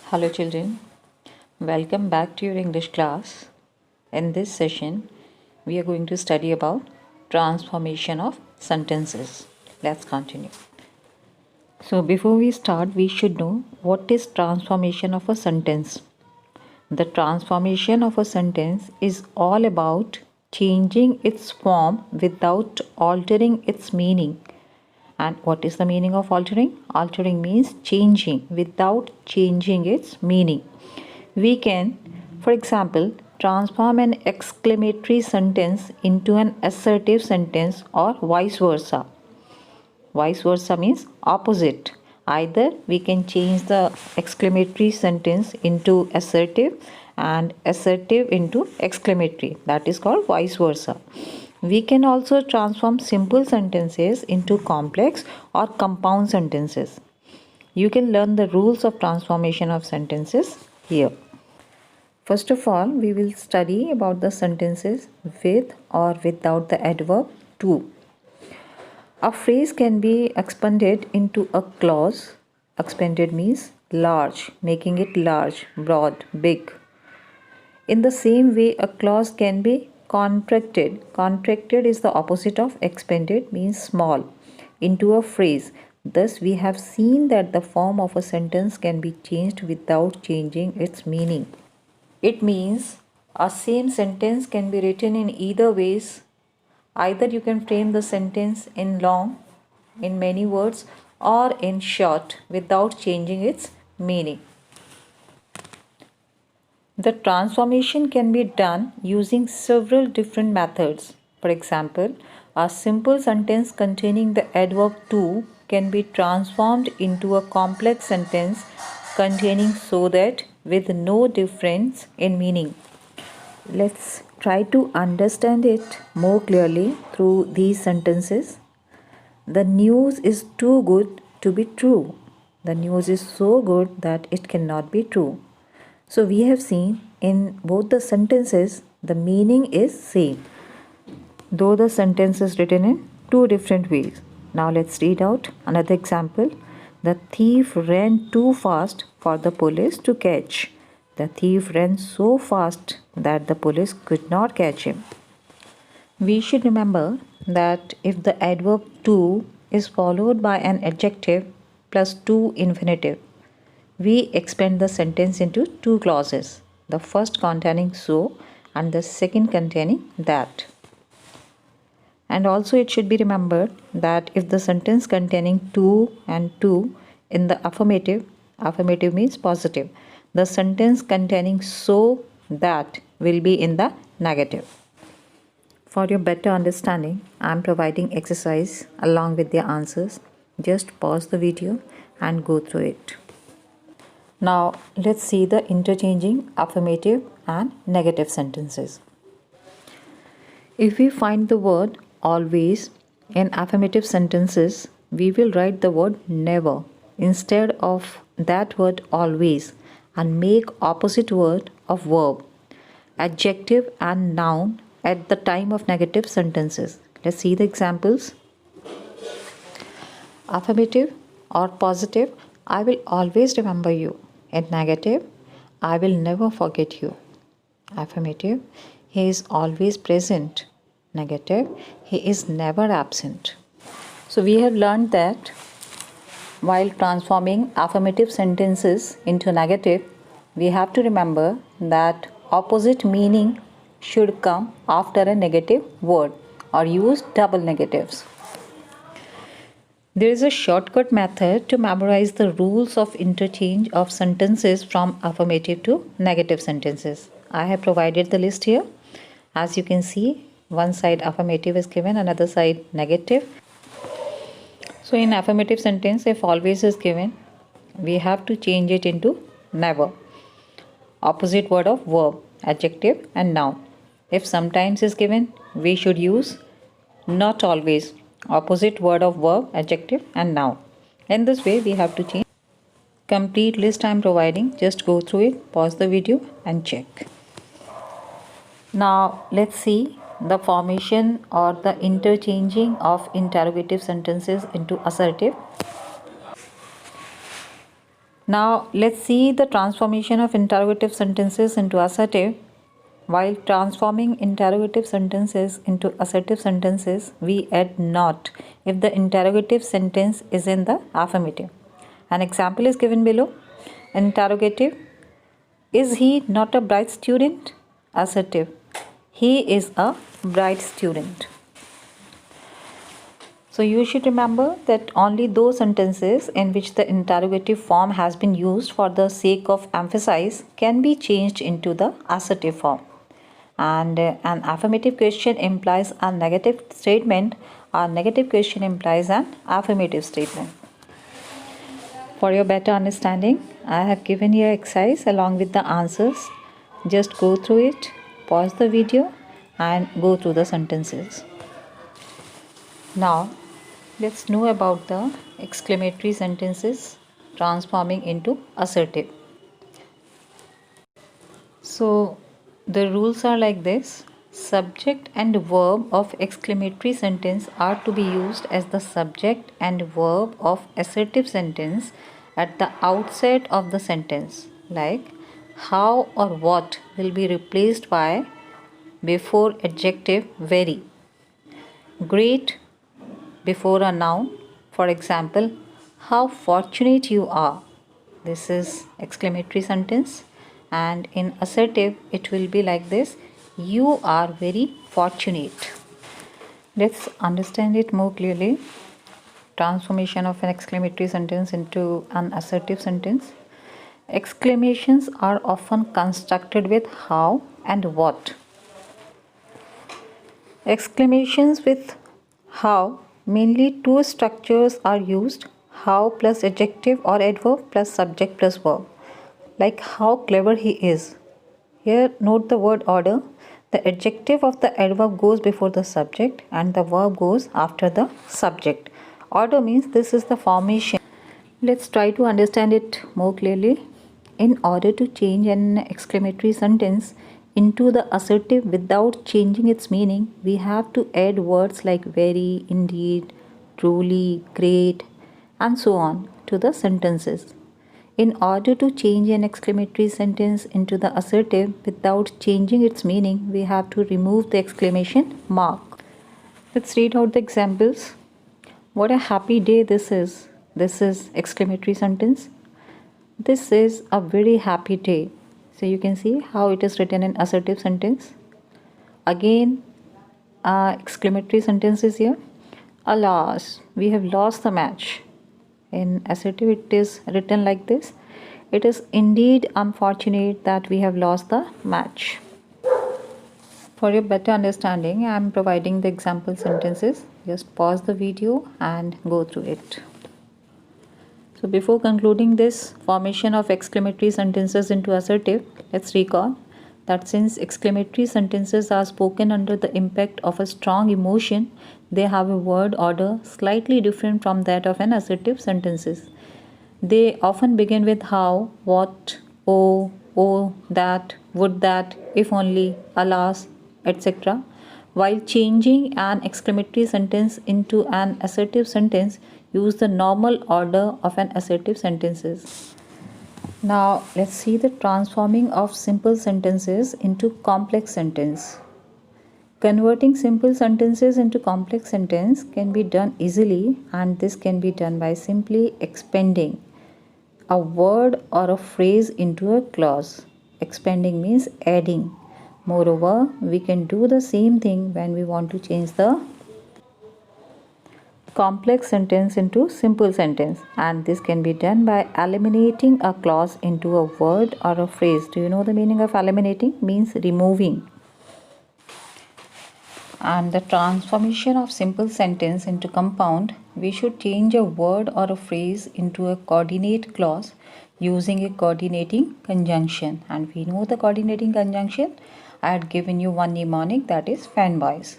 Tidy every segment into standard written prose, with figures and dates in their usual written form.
Hello, children. Welcome back to your English class. In this session, we are going to study about transformation of sentences. Let's continue. So, before we start, we should know what is transformation of a sentence. The transformation of a sentence is all about changing its form without altering its meaning. And what is the meaning of altering? Altering means changing without changing its meaning. We can, for example, transform an exclamatory sentence into an assertive sentence or vice versa. Vice versa means opposite. Either we can change the exclamatory sentence into assertive and assertive into exclamatory. That is called vice versa. We can also transform simple sentences into complex or compound sentences. You can learn the rules of transformation of sentences here. First of all, we will study about the sentences with or without the adverb to. A phrase can be expanded into a clause. Expanded means large, making it large, broad, big. In the same way, a clause can be contracted. Contracted is the opposite of expanded, means small, into a phrase. Thus, we have seen that the form of a sentence can be changed without changing its meaning. It means a same sentence can be written in either ways. Either you can frame the sentence in long, in many words, or in short without changing its meaning. The transformation can be done using several different methods. For example, a simple sentence containing the adverb to can be transformed into a complex sentence containing so that with no difference in meaning. Let's try to understand it more clearly through these sentences. The news is too good to be true. The news is so good that it cannot be true. So we have seen in both the sentences the meaning is same, though the sentence is written in two different ways. Now let's read out another example. The thief ran too fast for the police to catch. The thief ran so fast that the police could not catch him. We should remember that if the adverb to is followed by an adjective plus to infinitive, we expand the sentence into two clauses, the first containing so and the second containing that. And also it should be remembered that if the sentence containing to and to in the affirmative, affirmative means positive, the sentence containing so that will be in the negative. For your better understanding, I am providing exercise along with the answers. Just pause the video and go through it. Now let's see the interchanging affirmative and negative sentences. If we find the word always in affirmative sentences, we will write the word never instead of that word always and make opposite word of verb, adjective and noun at the time of negative sentences. Let's see the examples. Affirmative or positive, I will always remember you. In negative, I will never forget you. Affirmative, he is always present. Negative, he is never absent. So we have learned that while transforming affirmative sentences into negative, we have to remember that opposite meaning should come after a negative word or use double negatives. There is a shortcut method to memorize the rules of interchange of sentences from affirmative to negative sentences. I have provided the list here. As you can see, one side affirmative is given, another side negative. So in affirmative sentence, if always is given, we have to change it into never. Opposite word of verb, adjective and noun. If sometimes is given, we should use not always. Opposite word of verb, adjective and noun. In this way we have to change. Complete list I am providing. Just go through it, pause the video and check. Now let's see the formation or the interchanging of interrogative sentences into assertive. Now let's see the transformation of interrogative sentences into assertive. While transforming interrogative sentences into assertive sentences, we add not if the interrogative sentence is in the affirmative. An example is given below. Interrogative: is he not a bright student? Assertive: he is a bright student. So you should remember that only those sentences in which the interrogative form has been used for the sake of emphasis can be changed into the assertive form. And an affirmative question implies a negative statement, a negative question implies an affirmative statement. For your better understanding, I have given here exercise along with the answers. Just go through it, pause the video and go through the sentences. Now let's know about the exclamatory sentences transforming into assertive. So the rules are like this. Subject and verb of exclamatory sentence are to be used as the subject and verb of assertive sentence at the outset of the sentence, like how or what will be replaced by before adjective very. Great before a noun. For example, how fortunate you are. This is exclamatory sentence, and in assertive it will be like this: you are very fortunate. Let's understand it more clearly. Transformation of an exclamatory sentence into an assertive sentence. Exclamations are often constructed with how and what. Exclamations with how, mainly two structures are used: how plus adjective or adverb plus subject plus verb. Like how clever he is. Here note the word order. The adjective of the adverb goes before the subject and the verb goes after the subject. Order means this is the formation. Let's try to understand it more clearly. In order to change an exclamatory sentence into the assertive without changing its meaning, we have to add words like very, indeed, truly, great, and so on to the sentences. In order to change an exclamatory sentence into the assertive without changing its meaning, we have to remove the exclamation mark. Let's read out the examples. What a happy day this is. This is exclamatory sentence. This is a very happy day. So you can see how it is written in assertive sentence. Again, exclamatory sentence is here. Alas, we have lost the match. In assertive it is written like this: it is indeed unfortunate that we have lost the match. For your better understanding, I am providing the example sentences. Just pause the video and go through it. So before concluding this formation of exclamatory sentences into assertive, let's recall that since exclamatory sentences are spoken under the impact of a strong emotion, they have a word order slightly different from that of an assertive sentences. They often begin with how, what, oh, that, would that, if only, alas, etc. While changing an exclamatory sentence into an assertive sentence, use the normal order of an assertive sentences. Now let's see the transforming of simple sentences into complex sentence. Converting simple sentences into complex sentence can be done easily, and this can be done by simply expanding a word or a phrase into a clause. Expanding means adding. Moreover, we can do the same thing when we want to change the complex sentence into simple sentence, and this can be done by eliminating a clause into a word or a phrase. Do you know the meaning of eliminating? Means removing. And the transformation of simple sentence into compound, we should change a word or a phrase into a coordinate clause using a coordinating conjunction. And we know the coordinating conjunction. I had given you one mnemonic, that is fanboys.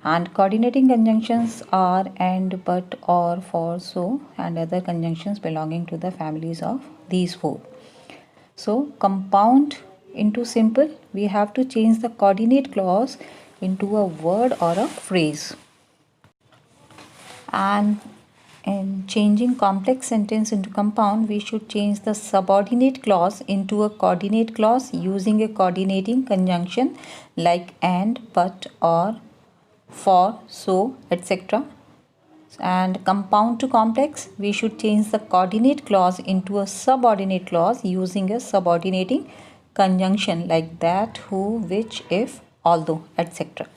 And coordinating conjunctions are and, but, or, for, so, and other conjunctions belonging to the families of these four. So compound into simple, we have to change the coordinate clause into a word or a phrase. And In changing complex sentence into compound, we should change the subordinate clause into a coordinate clause using a coordinating conjunction like and, but, or, for, so, etc. And compound to complex, we should change the coordinate clause into a subordinate clause using a subordinating conjunction like that, who, which, if, although, etc.